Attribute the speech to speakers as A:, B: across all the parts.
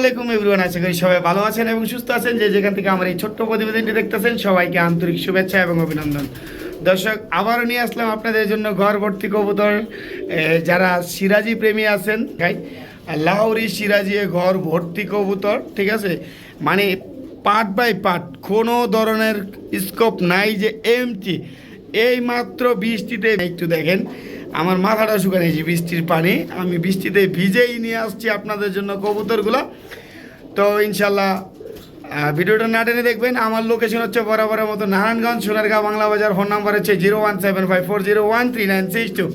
A: আলাইকুম এভরিওয়ান, আশা করি সবাই ভালো আছেন এবং সুস্থ আছেন। যে যেখান থেকে আমার এই ছোট্ট প্রতিবেদনটি দেখতেছেন সবাইকে আন্তরিক শুভেচ্ছা এবং অভিনন্দন। দর্শক, আবারও নিয়ে আসলাম আপনাদের জন্য ঘর ভর্তি কবুতর। যারা সিরাজি প্রেমী আছেন, লাহোরি সিরাজি ঘর ভর্তি কবুতর, ঠিক আছে, মানে পার্ট বাই পার্ট, কোনো ধরনের স্কোপ নাই যে এমটি। এই মাত্র বৃষ্টিতে একটু দেখেন, আমার মাথাটা শুকানিয়েছি বৃষ্টির পানি, আমি বৃষ্টিতে ভিজেই নিয়ে আসছি আপনাদের জন্য কবুতরগুলো। তো ইনশাল্লাহ ভিডিওটা না টেনে দেখবেন। আমার লোকেশন হচ্ছে বরাবরের মতো নারায়ণগঞ্জ, সোনারগাঁও, বাংলা বাজার। ফোন নাম্বার হচ্ছে 01754013962।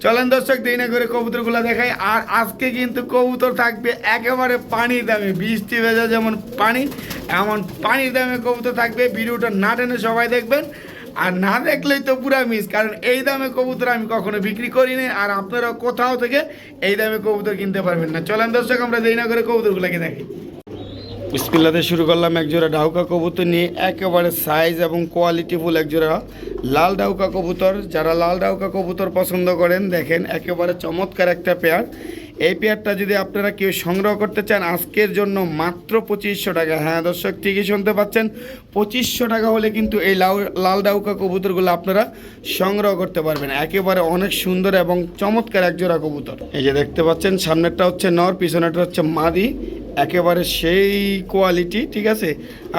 A: চলেন দর্শক, দেরি না করে কবুতরগুলো দেখাই। আর আজকে কিন্তু কবুতর থাকবে একেবারে পানির দামে, বৃষ্টি ভেজা যেমন পানি, এমন পানির দামে কবুতর থাকবে। ভিডিওটা না টেনে সবাই দেখবেন, আর না দেখলেই তো পুরা মিস, কারণ এই দামে কবুতর আমি কখনো বিক্রি করিনি, আর আপনারা কোথাও থেকে এই দামে কবুতর কিনতে পারবেন না। চলেন দর্শক, আমরা দেরি না করে কবুতরগুলোকে দেখি। বিসমিল্লাতে শুরু করলাম একজোড়া ডাউকা কবুতর নিয়ে, একেবারে সাইজ এবং কোয়ালিটিফুল একজোড়া লাল ডাউকা কবুতর। যারা লাল ডাউকা কবুতর পছন্দ করেন, দেখেন একেবারে চমৎকার একটা পেয়ার। এই পেয়ারটা যদি আপনারা কেউ সংগ্রহ করতে চান, আজকের জন্য মাত্র 2500 টাকা। হ্যাঁ দর্শক, ঠিকই শুনতে পাচ্ছেন, 2500 টাকা হলে কিন্তু এই লাল ডাউকা কবুতরগুলো আপনারা সংগ্রহ করতে পারবেন। একেবারে অনেক সুন্দর এবং চমৎকার একজোড়া কবুতর। এই যে দেখতে পাচ্ছেন, সামনেরটা হচ্ছে নর, পিছনেরটা হচ্ছে মাদি, একেবারে সেই কোয়ালিটি, ঠিক আছে।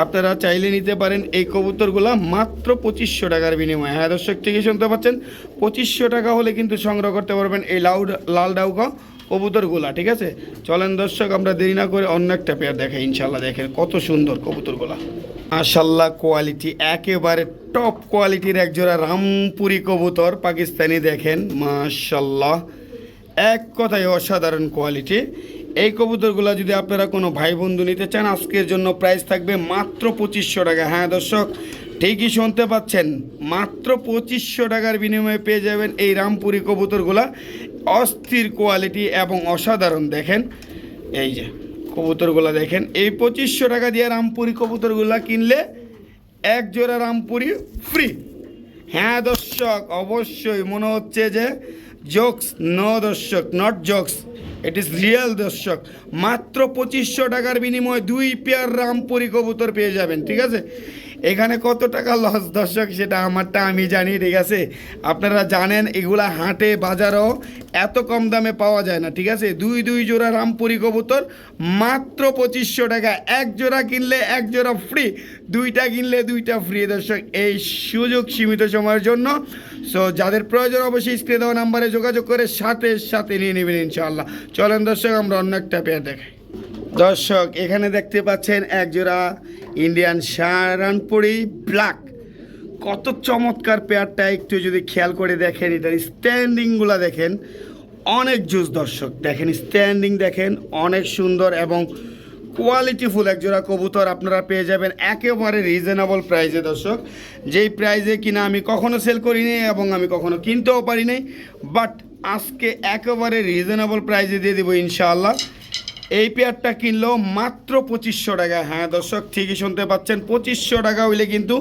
A: আপনারা চাইলে নিতে পারেন এই কবুতরগুলো মাত্র 2500 টাকার বিনিময়ে। হ্যাঁ দর্শক, ঠিকই শুনতে পাচ্ছেন, 2500 টাকা হলে কিন্তু সংগ্রহ করতে পারবেন এই লাল ডাউকা কবুতরগুলা, ঠিক আছে। চলেন দর্শক, আমরা দেরি না করে অন্য একটা পেয়ার দেখাই ইনশাল্লাহ। দেখেন কত সুন্দর কবুতরগুলা, মাশাল্লাহ কোয়ালিটি, একেবারে টপ কোয়ালিটির একজোড়া রামপুরি কবুতর পাকিস্তানি। দেখেন মাশাল্লাহ, এক কথায় অসাধারণ কোয়ালিটি। এই কবুতরগুলো যদি আপনারা কোনো ভাই বন্ধু নিতে চান, আজকের জন্য প্রাইস থাকবে মাত্র 2500 টাকা। হ্যাঁ দর্শক, ঠিকই শুনতে পাচ্ছেন, মাত্র 2500 টাকার বিনিময়ে পেয়ে যাবেন এই রামপুরি কবুতরগুলা। অস্থির কোয়ালিটি এবং অসাধারণ। দেখেন এই যে কবুতরগুলো দেখেন, এই 2500 টাকা দিয়ে রামপুরি কবুতরগুলা কিনলে এক জোড়া রামপুরি ফ্রি। হ্যাঁ দর্শক, অবশ্যই মনে হচ্ছে যে জোকস, নো দর্শক, not jokes, it is real দর্শক। মাত্র 2500 টাকার বিনিময়ে 2 পেয়ার রামপুরি কবুতর পেয়ে যাবেন, ঠিক আছে। এখানে কত টাকা লস দর্শক, সেটা আমারটা আমি জানি, ঠিক আছে। আপনারা জানেন এগুলা হাটে বাজারও এত কম দামে পাওয়া যায় না, ঠিক আছে। দুই জোড়া রামপুরি কবুতর মাত্র 2500 টাকা। এক জোড়া কিনলে এক জোড়া ফ্রি, দুইটা কিনলে দুইটা ফ্রি দর্শক। এই সুযোগ সীমিত সময়ের জন্য। সো যাদের প্রয়োজন অবশ্যই স্ক্রিনে দেওয়া নাম্বারে যোগাযোগ করে সাথে সাথে নিয়ে নেবেন ইনশাআল্লাহ। চলেন দর্শক, আমরা অন্য একটা পেয়ার দেখাই। দর্শক, এখানে দেখতে পাচ্ছেন একজোড়া ইন্ডিয়ান শাহরানপুরি ব্ল্যাক। কত চমৎকার পেয়ারটা, একটু যদি খেয়াল করে দেখেন, এটার স্ট্যান্ডিংগুলো দেখেন, অনেক জুস দর্শক। দেখেন স্ট্যান্ডিং দেখেন, অনেক সুন্দর এবং কোয়ালিটিফুল একজোড়া কবুতর আপনারা পেয়ে যাবেন একেবারে রিজনেবল প্রাইসে দর্শক। যেই প্রাইসে কিনা আমি কখনো সেল করিনি এবং আমি কখনো কিনতেও পারি নাই, বাট আজকে একেবারে রিজনেবল প্রাইসে দিয়ে দেবো ইনশাআল্লাহ। এই পেয়ারটা কিনলেও মাত্র 2500 টাকা। হ্যাঁ দর্শক, ঠিকই শুনতে পাচ্ছেন, 2500 টাকা হইলে কিন্তু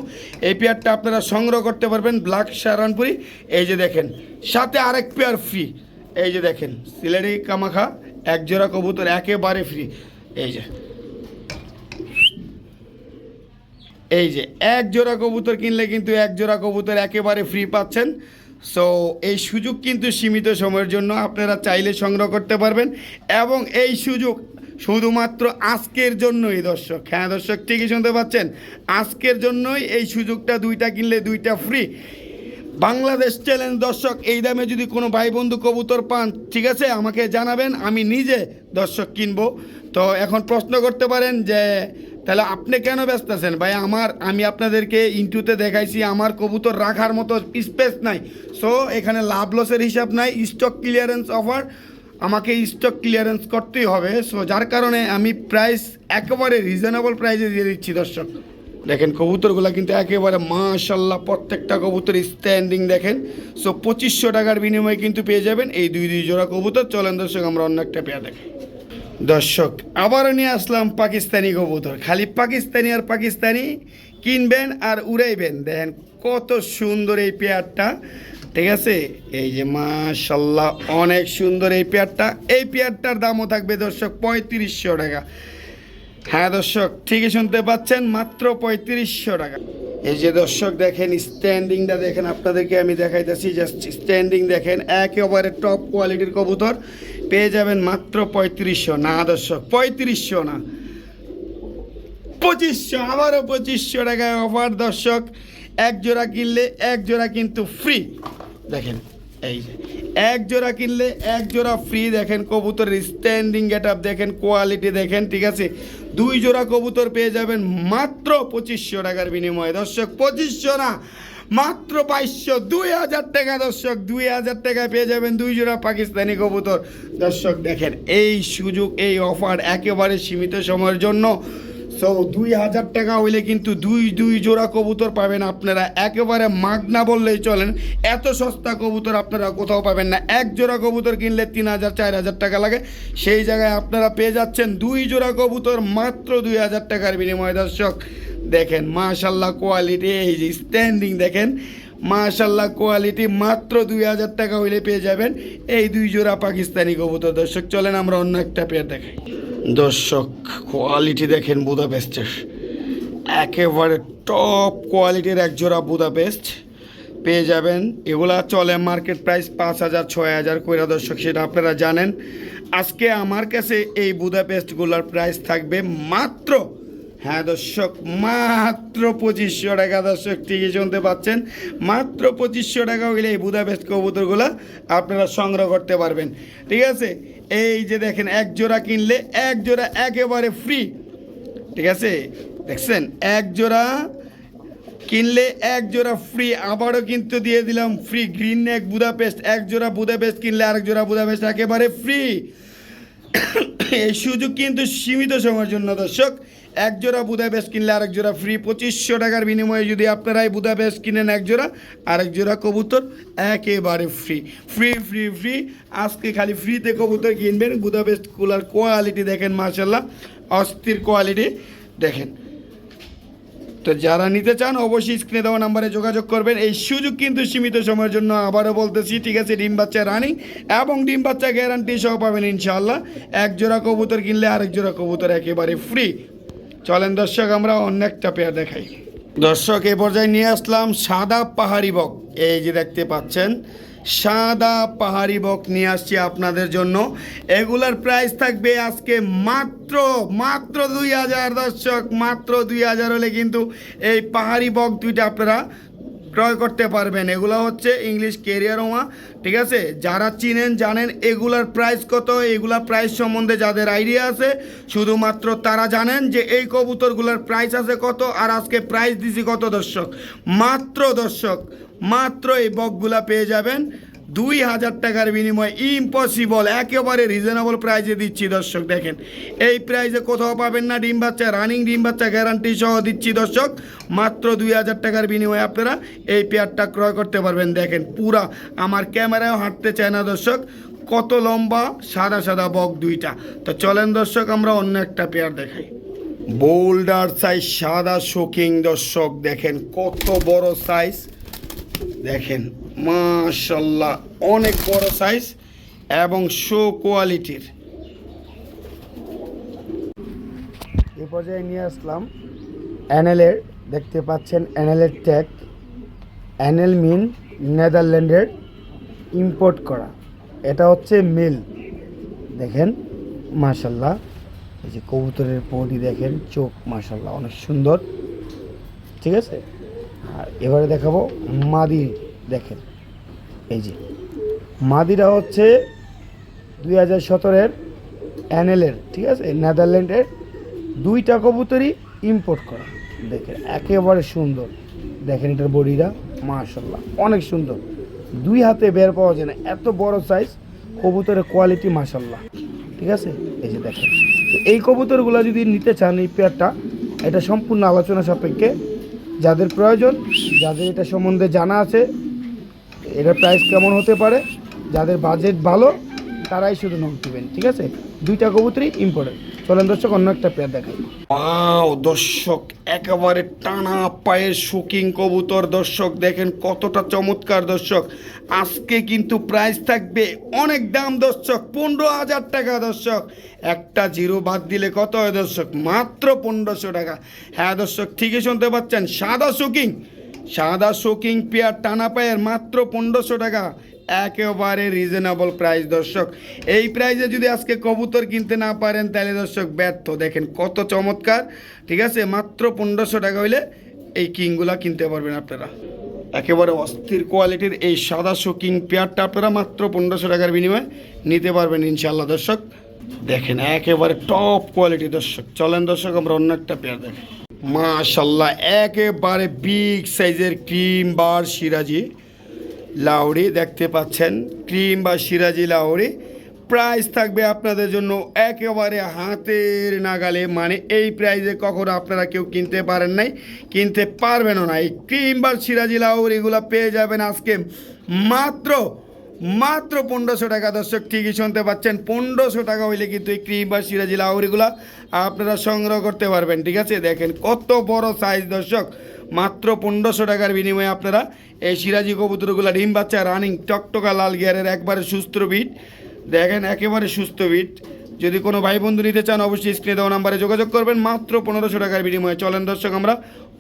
A: এই পেয়ারটা আপনারা সংগ্রহ করতে পারবেন, ব্ল্যাক শাহরানপুরি। এই যে দেখেন, সাথে আরেক পেয়ার ফ্রি। এই যে দেখেন, সিলেটি কামাখা একজোড়া কবুতর একেবারে ফ্রি। এই যে এক জোড়া কবুতর কিনলে কিন্তু এক জোড়া কবুতর একেবারে ফ্রি পাচ্ছেন। সো এই সুযোগ কিন্তু সীমিত সময়ের জন্য, আপনারা চাইলে সংগ্রহ করতে পারবেন এবং এই সুযোগ শুধুমাত্র আজকের জন্যই দর্শক। হ্যাঁ দর্শক, ঠিকই শুনতে পাচ্ছেন, আজকের জন্যই এই সুযোগটা, দুইটা কিনলে দুইটা ফ্রি। বাংলাদেশ চ্যালেঞ্জ দর্শক। এই দামে যদি কোনো ভাই বন্ধু কবুতর পান, ঠিক আছে, আমাকে জানাবেন, আমি নিজে দর্শক কিনবো। তো এখন প্রশ্ন করতে পারেন যে তাহলে আপনি কেন ব্যস্ত আছেন ভাই? আমি আপনাদেরকে ইন্টুতে দেখাইছি আমার কবুতর রাখার মতো স্পেস নাই। সো এখানে লাভ লসের হিসাব নাই, স্টক ক্লিয়ারেন্স অফার, আমাকে স্টক ক্লিয়ারেন্স করতেই হবে। সো যার কারণে আমি প্রাইস একেবারে রিজনেবল প্রাইসে দিয়ে দিচ্ছি দর্শক। দেখেন কবুতরগুলো কিন্তু একেবারে মাশাল্লাহ, প্রত্যেকটা কবুতর স্ট্যান্ডিং দেখেন। সো 2500 টাকার বিনিময়ে কিন্তু পেয়ে যাবেন এই দুই জোড়া কবুতর। চলেন দর্শক, আমরা অন্য একটা পেয়ার দেখাই। দর্শক, আবারও নিয়ে আসলাম পাকিস্তানি কবুতর। খালি পাকিস্তানি আর পাকিস্তানি, কিনবেন আর উড়াইবেন। দেখেন কত সুন্দর এই পেয়ারটা, ঠিক আছে। এই যে মাশাল্লাহ, অনেক সুন্দর এই পেয়ারটা। এই পেয়ারটার দামও থাকবে দর্শক 3500 টাকা। হ্যাঁ দর্শক, ঠিকই শুনতে পাচ্ছেন, মাত্র 3500 টাকা। এই যে দর্শক দেখেন স্ট্যান্ডিংটা দেখেন, আপনাদেরকে আমি দেখাইতেছি, জাস্ট স্ট্যান্ডিং দেখেন, একেবারে টপ কোয়ালিটির কবুতর পেয়ে যাবেন মাত্র 3500। না দর্শক, 3500 না, 2500, আবারও 2500 টাকায় অফার দর্শক। এক জোড়া কিনলে এক জোড়া কিন্তু ফ্রি। দেখেন এই যে এক জোড়া কিনলে এক জোড়া ফ্রি। দেখেন কবুতরের স্ট্যান্ডিং গেটআপ দেখেন, কোয়ালিটি দেখেন, ঠিক আছে। 2 জোড়া কবুতর পেয়ে যাবেন মাত্র 2500 টাকার বিনিময়ে দর্শক। 2500 না, মাত্র 2200, 2000 টাকা দর্শক। 2000 টাকায় পেয়ে যাবেন 2 জোড়া পাকিস্তানি কবুতর দর্শক। দেখেন এই সুযোগ, এই অফার একেবারে সীমিত সময়ের জন্য। সো 2000 টাকা হইলে কিন্তু দুই জোড়া কবুতর পাবেন আপনারা, একেবারে মাগনা বললেই চলেন। এত সস্তা কবুতর আপনারা কোথাও পাবেন না। এক জোড়া কবুতর কিনলে 3000 4000 টাকা লাগে, সেই জায়গায় আপনারা পেয়ে যাচ্ছেন 2 জোড়া কবুতর মাত্র 2000 টাকার বিনিময়ে দর্শক। দেখেন মাশাল্লাহ কোয়ালিটি, এই যে স্ট্যান্ডিং দেখেন, মাশাল্লাহ কোয়ালিটি, মাত্র 2000 টাকা হইলে পেয়ে যাবেন এই 2 জোড়া পাকিস্তানি কবুতর দর্শক। চলেন আমরা অন্য একটা পেয়ার দেখাই দর্শক। কোয়ালিটি দেখেন বুদাপেস্টের, একেবারে টপ কোয়ালিটির এক জোড়া বুদাপেস্ট পেয়ে যাবেন। এগুলা চলে মার্কেট প্রাইস 5000 6000 কইরা দর্শক, সেটা আপনারা জানেন। আজকে আমার কাছে এই বুদাপেস্টগুলোর প্রাইস থাকবে মাত্র, হ্যাঁ দর্শক, মাত্র 2500 টাকা দর্শক। ঠিকই শুনতে পাচ্ছেন, মাত্র 2500 টাকা হইলে এই বুদাপেস্ট কবুতরগুলো আপনারা সংগ্রহ করতে পারবেন, ঠিক আছে। এই যে দেখেন এক জোড়া কিনলে এক জোড়া একেবারে ফ্রি, ঠিক আছে। দেখছেন এক জোড়া কিনলে এক জোড়া ফ্রি। আবারও কিন্তু দিয়ে দিলাম ফ্রি গ্রিন নেক বুদাপেস্ট। এক জোড়া বুদাপেস্ট কিনলে আরেক জোড়া বুদাপেস্ট একেবারে ফ্রি। এই সুযোগ কিন্তু সীমিত সময়ের জন্য দর্শক। এক জোড়া বুদাপেস্ট কিনলে আরেক জোড়া ফ্রি। 2500 টাকার বিনিময়ে যদি আপনারাই বুদাপেস্ট কিনেন এক জোড়া, আরেক জোড়া কবুতর একেবারে ফ্রি ফ্রি ফ্রি ফ্রি। আজকে খালি ফ্রিতে কবুতর কিনবেন। বুদাপেস্ট কুলার কোয়ালিটি দেখেন মাশাল্লাহ, অস্থির কোয়ালিটি দেখেন। তো যারা নিতে চান অবশ্যই স্ক্রিনে দেওয়া নাম্বারে যোগাযোগ করবেন। এই সুযোগ কিন্তু সীমিত সময়ের জন্য, আবারও বলতেছি, ঠিক আছে। ডিম বাচ্চা রানিং এবং ডিম বাচ্চা গ্যারান্টি সহ পাবেন ইনশাআল্লাহ। এক জোড়া কবুতর কিনলে আরেক জোড়া কবুতর একেবারে ফ্রি। চলেন দর্শক আমরা অন্য একটা পেয়ার দেখাই দর্শক। এই পর্যায়ে নিয়ে আসলাম সাদা পাহাড়ি বক। এই যে দেখতে পাচ্ছেন সাদা পাহাড়ি বক নিয়ে আসছি আপনাদের জন্য। এগুলার প্রাইস থাকবে আজকে মাত্র 2000 দর্শক। মাত্র 2000 হলে কিন্তু এই পাহাড়ি বক দুইটা আপনারা ক্রয় করতে পারবেন। এগুলো হচ্ছে ইংলিশ ক্যারিয়ার ওমা, ঠিক আছে। যারা চিনেন জানেন এগুলার প্রাইস কত। এগুলা প্রাইস সম্বন্ধে যাদের আইডিয়া আছে শুধুমাত্র তারা জানেন যে এই কবুতরগুলোর প্রাইস আছে কত, আর আজকে প্রাইস দিছি কত দর্শক। মাত্র দর্শক, মাত্র এই বকগুলা পেয়ে যাবেন 2000 টাকার বিনিময়ে। ইম্পসিবল, একেবারে রিজনেবল প্রাইসে দিচ্ছি দর্শক। দেখেন এই প্রাইসে কোথাও পাবেন না। ডিম বাচ্চা রানিং, ডিম বাচ্চা গ্যারান্টি সহ দিচ্ছি দর্শক। মাত্র 2000 টাকার বিনিময়ে আপনারা এই পেয়ারটা ক্রয় করতে পারবেন। দেখেন পুরা আমার ক্যামেরায় হাঁটতে চায় না দর্শক, কত লম্বা সাদা সাদা বক দুইটা। তো চলেন দর্শক আমরা অন্য একটা পেয়ার দেখাই। বোল্ডার সাইজ সাদা শোকিং দর্শক। দেখেন কত বড় সাইজ, দেখেন মাশাল্লাহ অনেক বড় সাইজ এবং শো কোয়ালিটির। এই পর্যায়ে নিয়ে আসলাম অ্যানেলের, দেখতে পাচ্ছেন অ্যানেলের ট্যাগ। অ্যানেল মিন নেদারল্যান্ডের ইম্পোর্ট করা, এটা হচ্ছে মিল। দেখেন মাশাল্লাহ, এই যে কবুতরের বডি দেখেন, চোখ মাশাল্লাহ অনেক সুন্দর, ঠিক আছে। আর এবারে দেখাবো মাদি। দেখেন এই যে মাদিরা হচ্ছে 2017-এর অ্যানেলের, ঠিক আছে, নেদারল্যান্ডের। দুইটা কবুতরই ইম্পোর্ট করা। দেখেন একেবারে সুন্দর, দেখেন এটার বডিটা মাশাল্লাহ অনেক সুন্দর। 2 হাতে বের পাওয়া যায় না, এত বড় সাইজ কবুতরের কোয়ালিটি মাশাল্লাহ, ঠিক আছে। এই যে দেখেন, এই কবুতরগুলো যদি নিতে চান এই পেয়ারটা, এটা সম্পূর্ণ আলোচনা সাপেক্ষে। যাদের প্রয়োজন, যাদের এটা সম্বন্ধে জানা আছে, এটার প্রাইস কেমন হতে পারে, যাদের বাজেট ভালো তারাই শুধু নক দিবেন, ঠিক আছে? দুইটা কবুতরই ইম্পর্টেন্ট। চলেন দর্শক অন্য একটা পেয়ার দেখাই। ওয়াও দর্শক, একেবারে টানা পায়ের শুকিং কবুতর দর্শক, দেখেন কতটা চমৎকার দর্শক। আজকে কিন্তু প্রাইস থাকবে অনেক দাম দর্শক, 15,000 টাকা দর্শক। একটা জিরো বাদ দিলে কত হয় দর্শক? মাত্র 1500 টাকা। হ্যাঁ দর্শক, ঠিকই শুনতে পাচ্ছেন, সাদা শোকিং পেয়ার টানা পায়ের মাত্র 1500 টাকা। একেবারে রিজনেবল প্রাইস দর্শক। এই প্রাইসে যদি আজকে কবুতর কিনতে না পারেন তাহলে দর্শক ব্যর্থ। দেখেন কত চমৎকার, ঠিক আছে? মাত্র 1500 টাকা হইলে এই কিংগুলা কিনতে পারবেন আপনারা। একেবারে অস্থির কোয়ালিটির এই সাদা শোকিং পেয়ারটা আপনারা মাত্র 1500 টাকার বিনিময়ে নিতে পারবেন ইনশাল্লাহ দর্শক। দেখেন একেবারে টপ কোয়ালিটি দর্শক। চলেন দর্শক আমরা অন্য একটা পেয়ার দেখি। মাশাল্লাহ, একেবারে বিগ সাইজের ক্রিম বার সিরাজি লাউড়ি দেখতে পাচ্ছেন, ক্রিম বা সিরাজি লাউড়ি। প্রাইস থাকবে আপনাদের জন্য একেবারে হাতের নাগালে, মানে এই প্রাইসে কখনো আপনারা কেউ কিনতে পারেন নাই, কিনতে পারবেনও না। এই ক্রিম বা সিরাজি লাউড়িগুলো পেয়ে যাবেন আজকে মাত্র 1500 টাকা দর্শক। ঠিকই শুনতে পাচ্ছেন, 1500 টাকা হইলে কিন্তু এই ক্রিম বা সিরাজি লাউড়িগুলা আপনারা সংগ্রহ করতে পারবেন, ঠিক আছে? দেখেন কত বড় সাইজ দর্শক। মাত্র 1500 টাকার বিনিময়ে আপনারা এই সিরাজি কবুতরগুলো ডিম বাচ্চা রানিং টকটকা লাল গিয়ারের একবারে সুস্থ বিট, দেখেন একেবারে সুস্থ বিট। যদি কোনো ভাই বন্ধু নিতে চান অবশ্যই স্ক্রিনে দেওয়া নাম্বারে যোগাযোগ করবেন মাত্র 1500 টাকার বিনিময়ে। চলেন দর্শক আমরা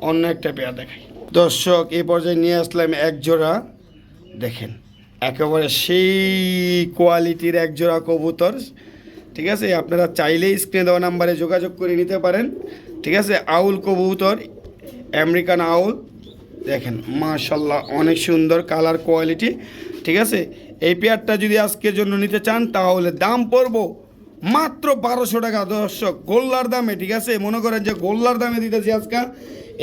A: অন্য একটা পেয়ার দেখাই। দর্শক এই পর্যায়ে নিয়ে আসলাম এক জোড়া, দেখেন একেবারে সেই কোয়ালিটির এক জোড়া কবুতর, ঠিক আছে? আপনারা চাইলেই স্ক্রিনে দেওয়া নাম্বারে যোগাযোগ করে নিতে পারেন, ঠিক আছে? আউল কবুতর, আমেরিকান আউল, দেখেন মাশাল্লাহ অনেক সুন্দর কালার কোয়ালিটি, ঠিক আছে? এই পেয়ারটা যদি আজকের জন্য নিতে চান তাহলে দাম পড়বো মাত্র 1200 টাকা দর্শক, গোল্লার দামে, ঠিক আছে? মনে করেন যে গোল্লার দামে দিতেছি আজকে।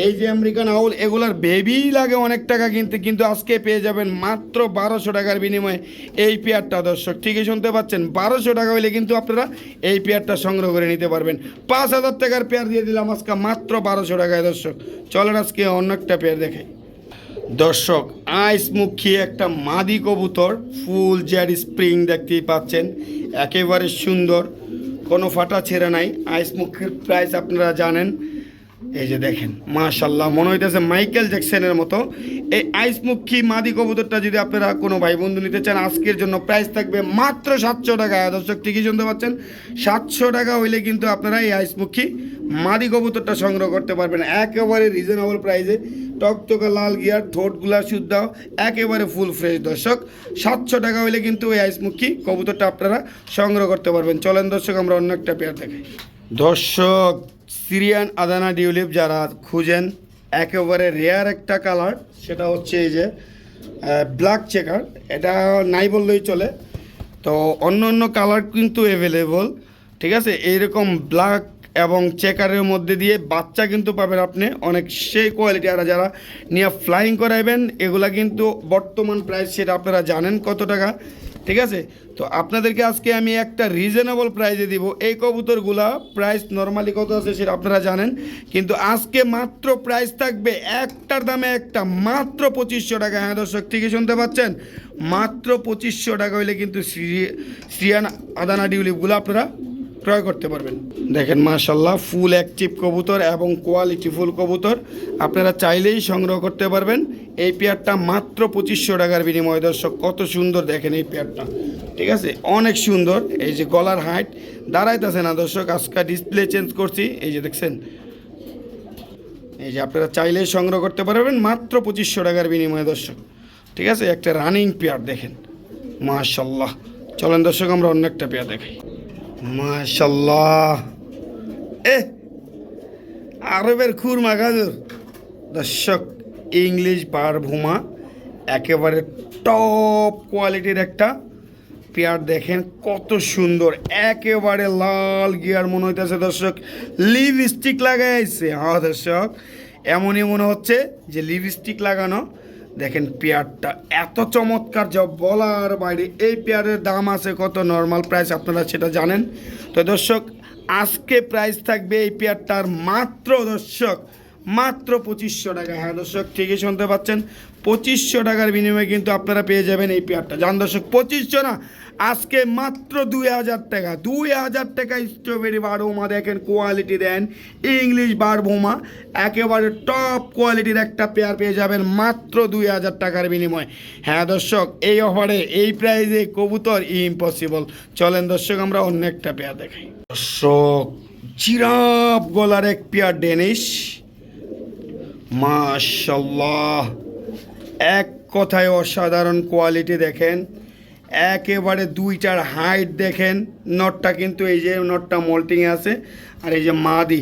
A: এই যে আমেরিকান আউল এগুলার বেবি লাগে অনেক টাকা কিনতে, কিন্তু আজকে পেয়ে যাবেন মাত্র 1200 টাকার বিনিময়ে এই পেয়ারটা দর্শক। ঠিকই শুনতে পাচ্ছেন, 1200 টাকা হইলে কিন্তু আপনারা এই পেয়ারটা সংগ্রহ করে নিতে পারবেন। 5000 টাকার পেয়ার দিয়ে দিলাম আজকে মাত্র 1200 টাকায় দর্শক। চলেন আজকে অন্য একটা পেয়ার দেখাই দর্শক। আইসমুখী একটা মাদি কবুতর, ফুল জেড স্প্রিং দেখতেই পাচ্ছেন, একেবারে সুন্দর, কোনো ফাটা ছেঁড়া নাই। আইসমুখীর প্রাইস আপনারা জানেন, এই যে দেখেন মাশাল্লাহ মনে হইতেছে মাইকেল জ্যাকসনের মতো। এই আইসমুখী মাদি কবুতরটা যদি আপনারা কোনো ভাই বন্ধু নিতে চান আজকের জন্য প্রাইস থাকবে মাত্র 700 টাকা দর্শক। ঠিকই শুনতে পাচ্ছেন, 700 টাকা হইলে কিন্তু আপনারা এই আইসমুখী মাদি কবুতরটা সংগ্রহ করতে পারবেন একেবারে রিজনেবল প্রাইসে। টকটকা লাল গিয়ার, ঠোঁটগুলা শুদ্ধ, একেবারে ফুল ফ্রেশ দর্শক। 700 টাকা হইলে কিন্তু ওই আইসমুখী কবুতরটা আপনারা সংগ্রহ করতে পারবেন। চলেন দর্শক আমরা অন্য একটা পেয়ার দেখাই দর্শক। সিরিয়ান আদানা ডিউলিপ যারা খুঁজেন, একেবারে রেয়ার একটা কালার, সেটা হচ্ছে এই যে ব্ল্যাক চেকার, এটা নাই বললেই চলে। তো অন্য অন্য কালার কিন্তু অ্যাভেলেবল, ঠিক আছে? এইরকম ব্ল্যাক এবং চেকারের মধ্যে দিয়ে বাচ্চা কিন্তু পাবেন আপনি অনেক সেই কোয়ালিটি। আর যারা নিয়ে ফ্লাইং করাইবেন এগুলা কিন্তু বর্তমান প্রাইস সেটা আপনারা জানেন কত টাকা, ঠিক আছে? তো আপনাদেরকে আজকে আমি একটা রিজনেবল প্রাইসে দিব। এই কবুতরগুলা প্রাইস নর্মালি কত আছে সেটা আপনারা জানেন, কিন্তু আজকে মাত্র প্রাইস থাকবে একটার দামে একটা, মাত্র 2500 টাকা। হ্যাঁ দর্শক, ঠিকই শুনতে পাচ্ছেন, মাত্র 2500 টাকা হইলে কিন্তু সিরিয়ান আদানা ডিউলিপগুলো আপনারা ক্রয় করতে পারবেন। দেখেন মাশাল্লাহ ফুল অ্যাক্টিভ কবুতর এবং কোয়ালিটি ফুল কবুতর, আপনারা চাইলেই সংগ্রহ করতে পারবেন। এই পেয়ারটা মাত্র 2500 টাকার বিনিময়ে দর্শক। কত সুন্দর দেখেন এই পেয়ারটা, ঠিক আছে? অনেক সুন্দর। এই যে গলার হাইট দাঁড়াইতেছে না দর্শক, আজকে ডিসপ্লে চেঞ্জ করছি, এই যে দেখছেন, এই যে আপনারা চাইলেই সংগ্রহ করতে পারবেন মাত্র 2500 টাকার বিনিময়ে দর্শক, ঠিক আছে? একটা রানিং পেয়ার দেখেন মাশাল্লাহ। চলেন দর্শক আমরা অন্য একটা পেয়ার দেখাই মাশাল্লাহ। আরবের খুরমা গাজর দর্শক, ইংলিশ বারভুমা, একেবারে টপ কোয়ালিটির একটা পেয়ার। দেখেন কত সুন্দর, একেবারে লাল গিয়ার মনে হইতেছে দর্শক, লিপস্টিক লাগাইছে। হ্যাঁ দর্শক, এমনই মনে হচ্ছে যে লিপস্টিক লাগানো। দেখেন পেয়ারটা এত চমৎকার যা বলার বাইরে। এই পেয়ারের দাম আছে কত, নর্মাল প্রাইস আপনারা সেটা জানেন। তো দর্শক আজকে প্রাইস থাকবে এই পেয়ারটার মাত্র দর্শক মাত্র 2500 টাকা। হ্যাঁ দর্শক, ঠিকই শুনতে পাচ্ছেন, 2500 টাকার বিনিময়ে কিন্তু আপনারা পেয়ে যাবেন এই পেয়ারটা। জান দর্শক, 2500 না, আজকে মাত্র 2000 টাকা, 2000 টাকা স্ট্রবেরি বারবোমা। দেখেন কোয়ালিটি দেন, ইংলিশ বারবোমা একেবারে টপ কোয়ালিটির একটা পেয়ার পেয়ে যাবেন মাত্র 2000 টাকার বিনিময়ে। হ্যাঁ দর্শক, এই অফারে এই প্রাইসে কবুতর ইম্পসিবল। চলেন দর্শক আমরা অন্য একটা পেয়ার দেখাই। দর্শক জিরাফ গলার এক পেয়ার ডেনিশ, মাশাআল্লাহ, এক কথায় অসাধারণ কোয়ালিটি। দেখেন একেবারে দুইটার হাইট দেখেন, নটটা কিন্তু এই যে নটটা মোল্টিংয়ে আছে, আর এই যে মাদি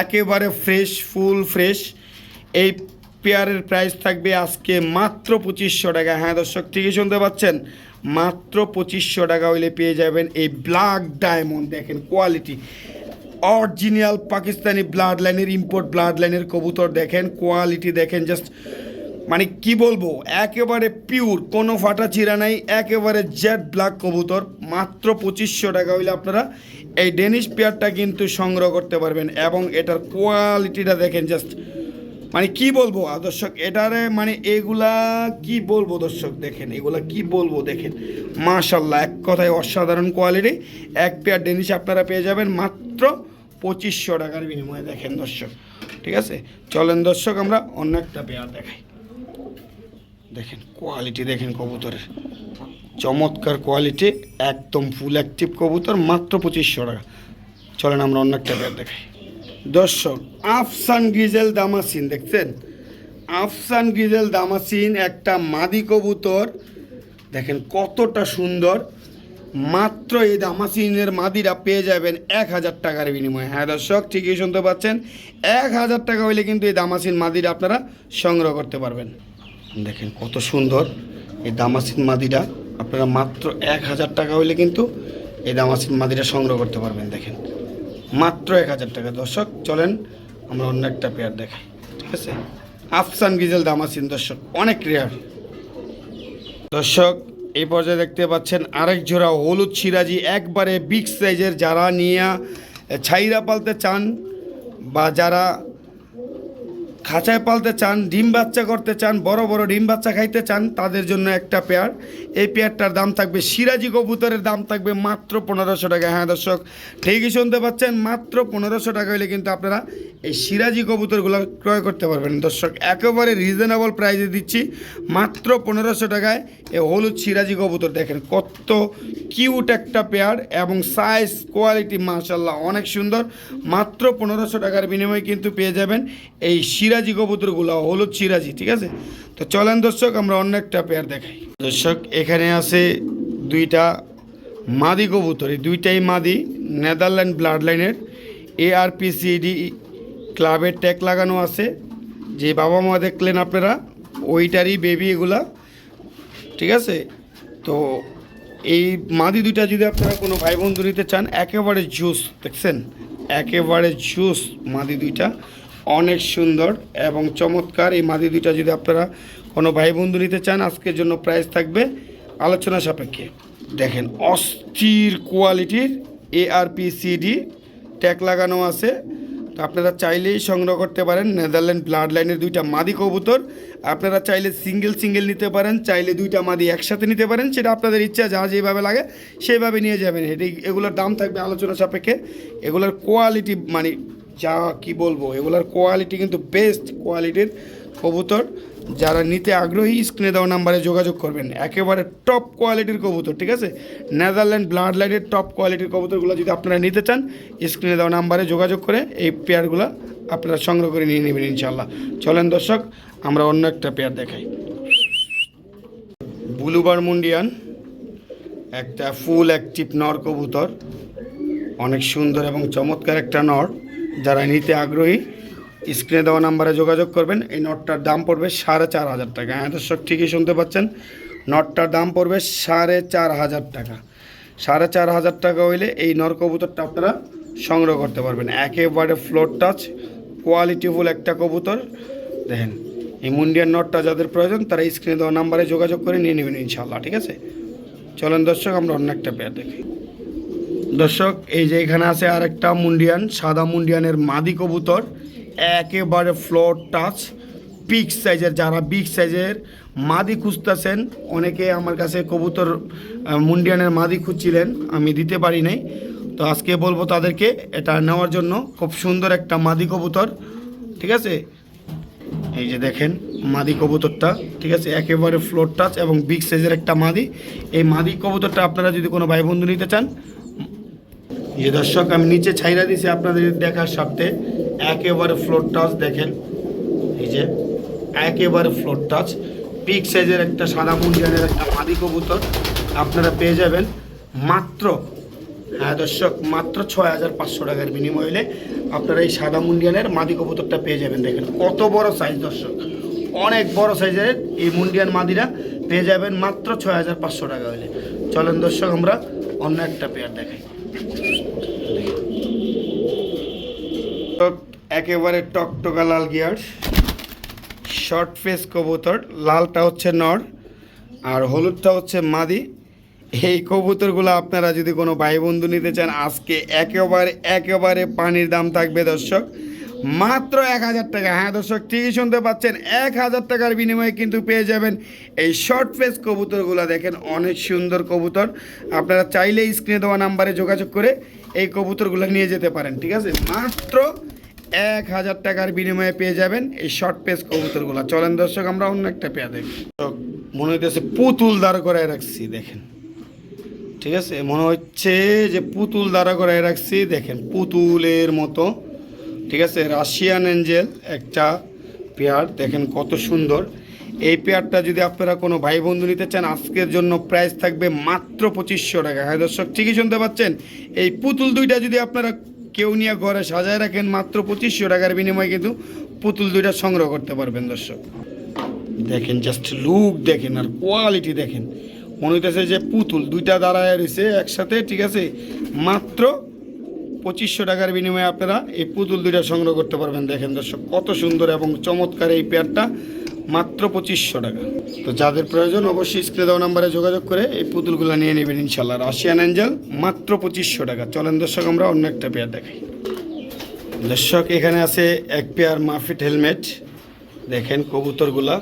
A: একেবারে ফ্রেশ, ফুল ফ্রেশ। এই পেয়ারের প্রাইস থাকবে আজকে মাত্র 2500 টাকা। হ্যাঁ দর্শক, ঠিকই শুনতে পাচ্ছেন, মাত্র 2500 টাকা হইলে পেয়ে যাবেন এই ব্ল্যাক ডায়মন্ড। দেখেন কোয়ালিটি অরিজিনাল পাকিস্তানি ব্লাড লাইনের, ইম্পোর্ট ব্লাড লাইনের কবুতর। দেখেন কোয়ালিটি দেখেন, জাস্ট মানে কি বলবো, একেবারে পিওর, কোনো ফাটা চিরা নাই, একেবারে জেড ব্ল্যাক কবুতর। মাত্র 2500 টাকা হইলে আপনারা এই ডেনিশ পেয়ারটা কিন্তু সংগ্রহ করতে পারবেন। এবং এটার কোয়ালিটিটা দেখেন, জাস্ট মানে কি বলবো দর্শক, এটারে মানে এগুলা কি বলবো দর্শক, দেখেন এগুলা কি বলবো, দেখেন মাশাআল্লাহ, এক কথায় অসাধারণ কোয়ালিটি। এক পেয়ার ডেনিশ আপনারা পেয়ে যাবেন মাত্র 2500 টাকার বিনিময়ে। দেখেন দর্শক, ঠিক আছে, চলেন দর্শক আমরা অন্য একটা পেয়ার দেখাই। দেখেন কোয়ালিটি দেখেন কবুতরের, চমৎকার কোয়ালিটি, একদম ফুল অ্যাক্টিভ কবুতর, মাত্র 2500 টাকা। চলেন আমরা অন্য একটা পেয়ার দেখাই। দর্শক আফসান গ্রিজেল দামাসিন দেখছেন, আফসান গ্রিজেল দামাসিন একটা মাদি কবুতর। দেখেন কতটা সুন্দর, মাত্র এই দামাসিনের মাদিরা পেয়ে যাবেন 1000 টাকার বিনিময়ে। হ্যাঁ দর্শক, ঠিকই শুনতে পাচ্ছেন, 1000 টাকা হইলে কিন্তু এই দামাসিন মাদিরা আপনারা সংগ্রহ করতে পারবেন। দেখেন কত সুন্দর এই দামাসিন মাদিরা, আপনারা মাত্র 1000 টাকা হইলে কিন্তু এই দামাসিন মাদিরা সংগ্রহ করতে পারবেন। দেখেন মাত্র 1000 টাকা। দর্শক চলেন আমরা অন্য একটা পেয়ার দেখাই, ঠিক আছে, আফসান গ্রিজেল দামাসিন। দর্শক অনেক রেয়ার। দর্শক এই পর্যায়ে দেখতে পাচ্ছেন আরেক জোড়া হলুদ সিরাজি, একবারে বিগ সাইজের। যারা নিয়ে ছাইরা পালতে চান বা যারা খাঁচায় পালতে চান, ডিম বাচ্চা করতে চান, বড় বড় ডিম বাচ্চা খাইতে চান, তাদের জন্য একটা পেয়ার। এই পেয়ারটার দাম থাকবে, সিরাজি কবুতরের দাম থাকবে মাত্র 1500 টাকা। হ্যাঁ দর্শক, ঠিকই শুনতে পাচ্ছেন, মাত্র 1500 টাকা হলে কিন্তু আপনারা এই সিরাজি কবুতরগুলো ক্রয় করতে পারবেন। দর্শক একেবারে রিজনেবল প্রাইসে দিচ্ছি, মাত্র 1500 টাকায় এই হলুদ সিরাজি কবুতর। দেখেন কত কিউট একটা পেয়ার এবং সাইজ কোয়ালিটি মাশাআল্লাহ অনেক সুন্দর। মাত্র 1500 টাকার বিনিময়ে কিন্তু পেয়ে যাবেন এই সিরাজি কবুতরগুলো, হলুদ সিরাজি, ঠিক আছে। তো চলেন দর্শক আমরা অন্য একটা পেয়ার দেখাই। দর্শক এখানে আছে দুইটা মাদি কবুতর, এই দুইটাই মাদি, নেদারল্যান্ড ব্লাড লাইনের, ARPCD ক্লাবের ট্যাগ লাগানো আছে। যে বাবা মা দেখলেন আপনারা, ওইটারই বেবি এগুলা, ঠিক আছে। তো এই মাদি দুইটা যদি আপনারা কোনো ভাই বন্ধু নিতে চান, একেবারে জুস, দেখছেন একেবারে জুস মাদি দুইটা, অনেক সুন্দর এবং চমৎকার। এই মাদি দুইটা যদি আপনারা কোনো ভাই বন্ধু নিতে চান, আজকের জন্য প্রাইস থাকবে আলোচনা সাপেক্ষে। দেখেন অস্থির কোয়ালিটির ARPCD ট্যাগ লাগানো আছে। তো আপনারা চাইলেই সংগ্রহ করতে পারেন নেদারল্যান্ড ব্লাড লাইনের দুইটা মাদি কবুতর। আপনারা চাইলে সিঙ্গেল সিঙ্গেল নিতে পারেন, চাইলে দুইটা মাদি একসাথে নিতে পারেন, সেটা আপনাদের ইচ্ছা, যা যেভাবে লাগে সেইভাবে নিয়ে যাবেন। এগুলোর দাম থাকবে আলোচনা সাপেক্ষে। এগুলোর কোয়ালিটি মানে যা কি বলবো, এগুলোর কোয়ালিটি কিন্তু বেস্ট কোয়ালিটির কবুতর। যারা নিতে আগ্রহী স্ক্রিনে দেওয়া নাম্বারে যোগাযোগ করবেন, একেবারে টপ কোয়ালিটির কবুতর, ঠিক আছে। নেদারল্যান্ড ব্লাড লাইনের টপ কোয়ালিটির কবুতরগুলো যদি আপনারা নিতে চান, স্ক্রিনে দেওয়া নাম্বারে যোগাযোগ করে এই পেয়ারগুলো আপনারা সংগ্রহ করে নিয়ে নেবেন ইনশাল্লাহ। চলেন দর্শক আমরা অন্য একটা পেয়ার দেখাই। ব্লু বারমুন্ডিয়ান একটা ফুল অ্যাক্টিভ নর কবুতর, অনেক সুন্দর এবং চমৎকার একটা নর। যারা নিতে আগ্রহী স্ক্রিনে দেওয়া নাম্বারে যোগাযোগ করবেন। এই নটটার দাম পড়বে 4500 টাকা। হ্যাঁ দর্শক, ঠিকই শুনতে পাচ্ছেন, নটটার দাম পড়বে 4500 টাকা। 4500 টাকা হইলে এই নর কবুতরটা আপনারা সংগ্রহ করতে পারবেন। একেবারে ফ্লোর টাচ কোয়ালিটিফুল একটা কবুতর। দেখেন এই মুন্ডিয়ান নটটা যাদের প্রয়োজন, তারা স্ক্রিনে দেওয়া নাম্বারে যোগাযোগ করে নিয়ে নেবেন ইনশাল্লাহ, ঠিক আছে। চলেন দর্শক আমরা অন্য একটা পেয়ার দেখি। দর্শক এই যে এখানে আছে আরেকটা মুন্ডিয়ান, সাদা মুন্ডিয়ানের মাদি কবুতর, একেবারে ফ্লোর টাচ বিগ সাইজের। যারা বিগ সাইজের মাদি খুঁজতেছেন অনেকে, আমার কাছে কবুতর মুন্ডিয়ানের মাদি খুঁজছিলেন, আমি দিতে পারি নাই। তো আজকে বলবো তাদেরকে এটা নেওয়ার জন্য। খুব সুন্দর একটা মাদি কবুতর, ঠিক আছে। এই যে দেখেন মাদি কবুতরটা, ঠিক আছে, একেবারে ফ্লোর টাচ এবং বিগ সাইজের একটা মাদি। এই মাদি কবুতরটা আপনারা যদি কোনো ভাই বন্ধু নিতে চান, যে দর্শক আমি নিচে ছাইরা দিয়েছি আপনাদের দেখার স্বার্থে, একেবারে ফ্লোর টাচ দেখেন, এই যে একেবারে ফ্লোর টাচ বিগ সাইজের একটা সাদা মুন্ডিয়ানের একটা মাদি কবুতর আপনারা পেয়ে যাবেন মাত্র, হ্যাঁ দর্শক, মাত্র 6,500 টাকার বিনিময়ে হলে আপনারা এই সাদা মুন্ডিয়ানের মাদি কবুতরটা পেয়ে যাবেন। দেখেন কত বড় সাইজ দর্শক, অনেক বড় সাইজের এই মুন্ডিয়ান মাদিরা পেয়ে যাবেন মাত্র 6,500 টাকা হলে। চলেন দর্শক আমরা অন্য একটা পেয়ার দেখাই। একেবারে টকটকা লাল গিয়ার শর্ট ফেস কবুতর, লালটা হচ্ছে নর আর হলুদটা হচ্ছে মাদি। এই কবুতরগুলো আপনারা যদি কোনো ভাই বন্ধু নিতে চান, আজকে একেবারে পানির দাম থাকবে দর্শক, মাত্র 1,000 টাকা। হ্যাঁ দর্শক, ঠিকই শুনতে পাচ্ছেন, 1,000 টাকার বিনিময়ে কিন্তু পেয়ে যাবেন এই শর্ট ফেস কবুতরগুলো। দেখেন অনেক সুন্দর কবুতর, আপনারা চাইলে স্ক্রিনে দেওয়া নাম্বারে যোগাযোগ করে এই কবুতরগুলো নিয়ে যেতে পারেন, ঠিক আছে। মাত্র 1,000 টাকার বিনিময়ে পেয়ে যাবেন এই শর্ট ফেস কবুতরগুলো। চলেন দর্শক আমরা অন্য একটা পেয়ার দেখি। মনে হইতেছে পুতুল দাঁড়া করায় রাখছি, দেখেন, ঠিক আছে, মনে হচ্ছে যে পুতুল দাঁড়া করায় রাখছি, দেখেন পুতুলের মতো, ঠিক আছে। রাশিয়ান এঞ্জেল একটা পেয়ার, দেখেন কত সুন্দর। এই পেয়ারটা যদি আপনারা কোনো ভাই বন্ধু নিতে চান, আজকের জন্য প্রাইস থাকবে মাত্র 2,500 টাকা। হ্যাঁ দর্শক, ঠিকই শুনতে পাচ্ছেন, এই পুতুল দুইটা যদি আপনারা কেউ নিয়ে ঘরে সাজায় রাখেন, মাত্র 2,500 টাকার বিনিময়ে কিন্তু পুতুল দুইটা সংগ্রহ করতে পারবেন দর্শক। দেখেন জাস্ট লুক দেখেন আর কোয়ালিটি দেখেন, মনে হইতেছে যে পুতুল দুইটা দাঁড়ায় রয়েছে একসাথে, ঠিক আছে। মাত্র 2,500 টাকার বিনিময়ে আপনারা এই পুতুল দুইটা সংগ্রহ করতে পারবেন। দেখেন দর্শক কত সুন্দর এবং চমৎকার এই পেয়ারটা, মাত্র 2,500 টাকা। তো যাদের প্রয়োজন অবশ্যই স্ক্রিনে দেওয়া নাম্বারে যোগাযোগ করে এই পুতুলগুলো নিয়ে নেবেন ইনশাল্লাহ। রাশিয়ান এঞ্জেল মাত্র 2,500 টাকা। চলেন দর্শক আমরা অন্য একটা পেয়ার দেখাই। দর্শক এখানে আছে এক পেয়ার মাফিট হেলমেট, দেখেন কবুতরগুলা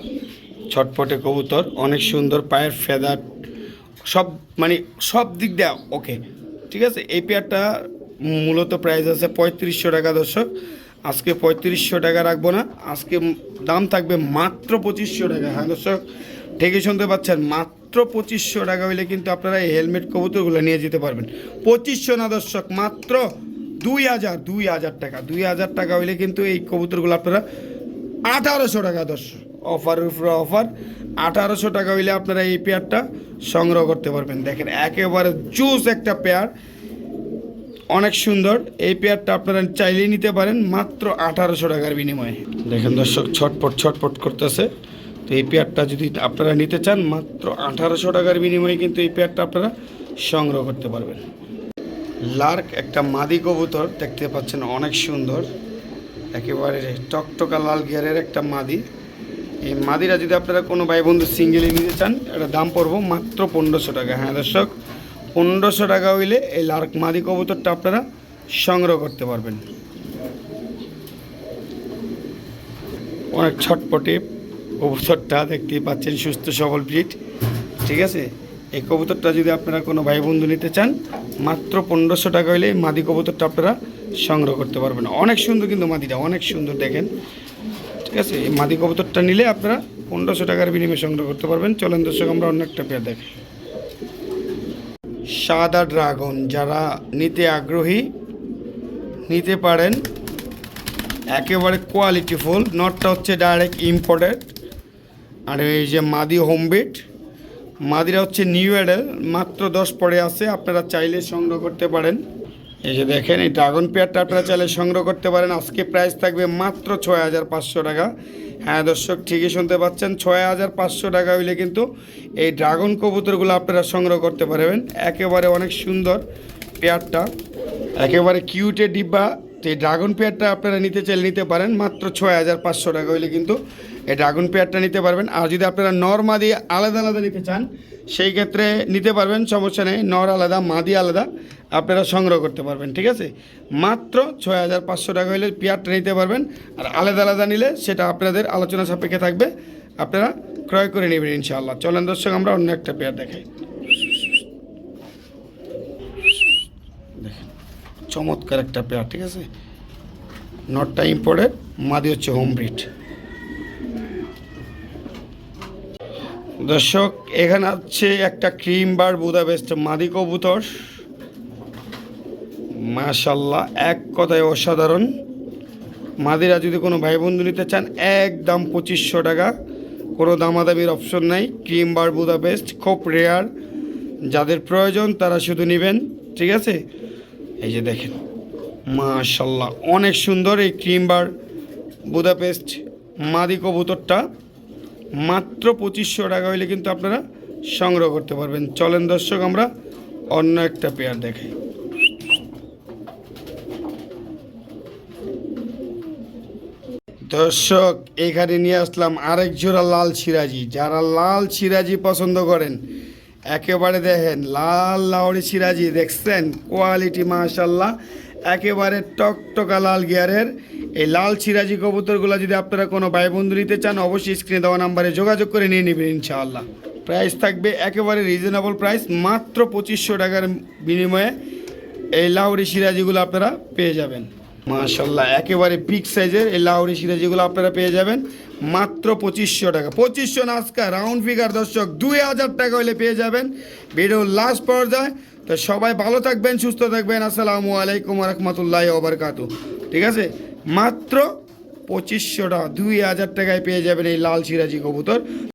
A: ছটপটে কবুতর, অনেক সুন্দর, পায়ের ফেদার সব মানে সব দিক দিয়ে ওকে, ঠিক আছে। এই পেয়ারটা মূলত প্রাইস আছে 3,500 টাকা দর্শক। আজকে 3,500 টাকা রাখবো না, আজকে দাম থাকবে মাত্র 2,500 টাকা। হ্যাঁ দর্শক, ঠিকই শুনতে পাচ্ছেন, মাত্র 2,500 টাকা হইলে কিন্তু আপনারা এই হেলমেট কবুতরগুলো নিয়ে যেতে পারবেন। 2,500 না দর্শক, মাত্র 2,000 টাকা। 2,000 টাকা হইলে কিন্তু এই কবুতরগুলো আপনারা 1,800 টাকা দর্শক, অফারের উপরে অফার। 1,800 টাকা হইলে আপনারা এই পেয়ারটা সংগ্রহ করতে পারবেন। দেখেন একেবারে জুস একটা পেয়ার, অনেক সুন্দর। এই পেয়ারটা আপনারা চাইলেই নিতে পারেন মাত্র 1,800 টাকার বিনিময়ে। দেখেন দর্শক ছটপট করতেছে। তো এই পেয়ারটা যদি আপনারা নিতে চান, মাত্র 1,800 টাকার বিনিময়ে কিন্তু এই পেয়ারটা আপনারা সংগ্রহ করতে পারবেন। লার্ক একটা মাদি কবুতর দেখতে পাচ্ছেন, অনেক সুন্দর, একেবারে টকটকা লাল গিয়ারের একটা মাদি। এই মাদিরা যদি আপনারা কোনো ভাই বন্ধু সিঙ্গেলি নিতে চান, এটা দাম পড়বো মাত্র 1,500 টাকা। হ্যাঁ দর্শক, 1,500 টাকা হইলে এই লার্ক মাদি কবুতরটা আপনারা সংগ্রহ করতে পারবেন। অনেক ছটপটে কবুতরটা দেখতেই পাচ্ছেন, সুস্থ সবল ব্রিড, ঠিক আছে। এই কবুতরটা যদি আপনারা কোনো ভাই বন্ধু নিতে চান, মাত্র 1,500 টাকা হইলে এই মাদি কবুতরটা আপনারা সংগ্রহ করতে পারবেন। অনেক সুন্দর কিন্তু মাদিটা, অনেক সুন্দর দেখেন, ঠিক আছে। এই মাদি কবুতরটা নিলে আপনারা 1,500 টাকার বিনিময়ে সংগ্রহ করতে পারবেন। চলেন দর্শক আমরা অন্য একটা পেয়ার দেখি। সাদা ড্রাগন যারা নিতে আগ্রহী নিতে পারেন, একেবারে কোয়ালিটিফুল। নটটা হচ্ছে ডাইরেক্ট ইম্পোর্টেড, আর এই যে মাদি হোমবিট, মাদিরা হচ্ছে নিউ অ্যাডেল, মাত্র 10 পরে আছে, আপনারা চাইলে সংগ্রহ করতে পারেন। এই যে দেখেন এই ড্রাগন পেয়ারটা আপনারা চাইলে সংগ্রহ করতে পারেন। আজকে প্রাইস থাকবে মাত্র 6,500 টাকা। হ্যাঁ দর্শক, ঠিকই শুনতে পাচ্ছেন, 6,500 টাকা হইলে কিন্তু এই ড্রাগন কবুতরগুলো আপনারা সংগ্রহ করতে পারবেন। একেবারে অনেক সুন্দর পেয়ারটা, একেবারে কিউটে ডিব্বা। তো এই ড্রাগন পেয়ারটা আপনারা নিতে চাইলে নিতে পারেন, মাত্র 6,500 টাকা হইলে কিন্তু এই ড্রাগন পেয়ারটা নিতে পারবেন। আর যদি আপনারা নর মাদি আলাদা আলাদা নিতে চান, সেই ক্ষেত্রে নিতে পারবেন, সমস্যা নেই। নর আলাদা মাদি আলাদা আপনারা সংগ্রহ করতে পারবেন, ঠিক আছে। মাত্র 6,500 টাকা হলে পেয়ারটা নিতে পারবেন। আর আলাদা আলাদা নিলে সেটা আপনাদের আলোচনা সাপেক্ষে থাকবে, আপনারা ক্রয় করে নেবেন ইনশাআল্লাহ। চলেন দর্শক আমরা অন্য একটা পেয়ার দেখাই। দেখেন চমৎকার একটা পেয়ার, ঠিক আছে। নটটা ইম্পোর্টেড, মাদি হচ্ছে হোম ব্রিড। দর্শক এখানে আছে একটা ক্রিম বার বুদাপেস্ট মাদি কবুতর, মাশাল্লাহ এক কথায় অসাধারণ। মাদিরা যদি কোনো ভাই বন্ধু নিতে চান একদম 2500 টাকা, কোনো দামাদামির অপশন নাই। ক্রিম বার বুদাপেস্ট খুব রেয়ার, যাদের প্রয়োজন তারা শুধু নেবেন, ঠিক আছে। এই যে দেখেন মাশাল্লাহ অনেক সুন্দর এই ক্রিম বার বুদাপেস্ট মাদি কবুতরটা, মাত্র 2500 টাকা হইলে কিন্তু আপনারা সংগ্রহ করতে পারবেন। চলেন দর্শক আমরা অন্য একটা পেয়ার দেখাই। দর্শক এখানে নিয়ে আসলাম আরেক জোড়া লাল সিরাজি। যারা লাল সিরাজি পছন্দ করেন একেবারে দেখেন লাল লাহোরি সিরাজি, দেখছেন কোয়ালিটি মাশাল্লাহ একেবারে টকটকা লাল গিয়ারের এই লাল সিরাজি কবুতরগুলো যদি আপনারা কোনো ভাই বন্ধু নিতে চান অবশ্যই স্ক্রিনে দেওয়া নাম্বারে যোগাযোগ করে নিয়ে নেবেন ইনশাআল্লাহ। প্রাইস থাকবে একেবারে রিজনেবল প্রাইস, মাত্র 2500 টাকার বিনিময়ে এই লাহোরি সিরাজিগুলো আপনারা পেয়ে যাবেন। মাশাল্লাহ একেবারে বিগ সাইজের এই লাহোরি সিরাজিগুলো আপনারা পেয়ে যাবেন মাত্র 2500 টাকা। 2500 না, আজকে রাউন্ড ফিগার দর্শক 2000 টাকা হলে পেয়ে যাবেন। ভিডিওর লাস্ট পর্যায়ে তো সবাই ভালো থাকবেন, সুস্থ থাকবেন। আসসালামু আলাইকুম রহমতুল্লাহি ওয়া বারাকাতুহু। ঠিক আছে, মাত্র 2500 টাকা 2000 টাকায় পেয়ে যাবেন এই লাল সিরাজি কবুতর।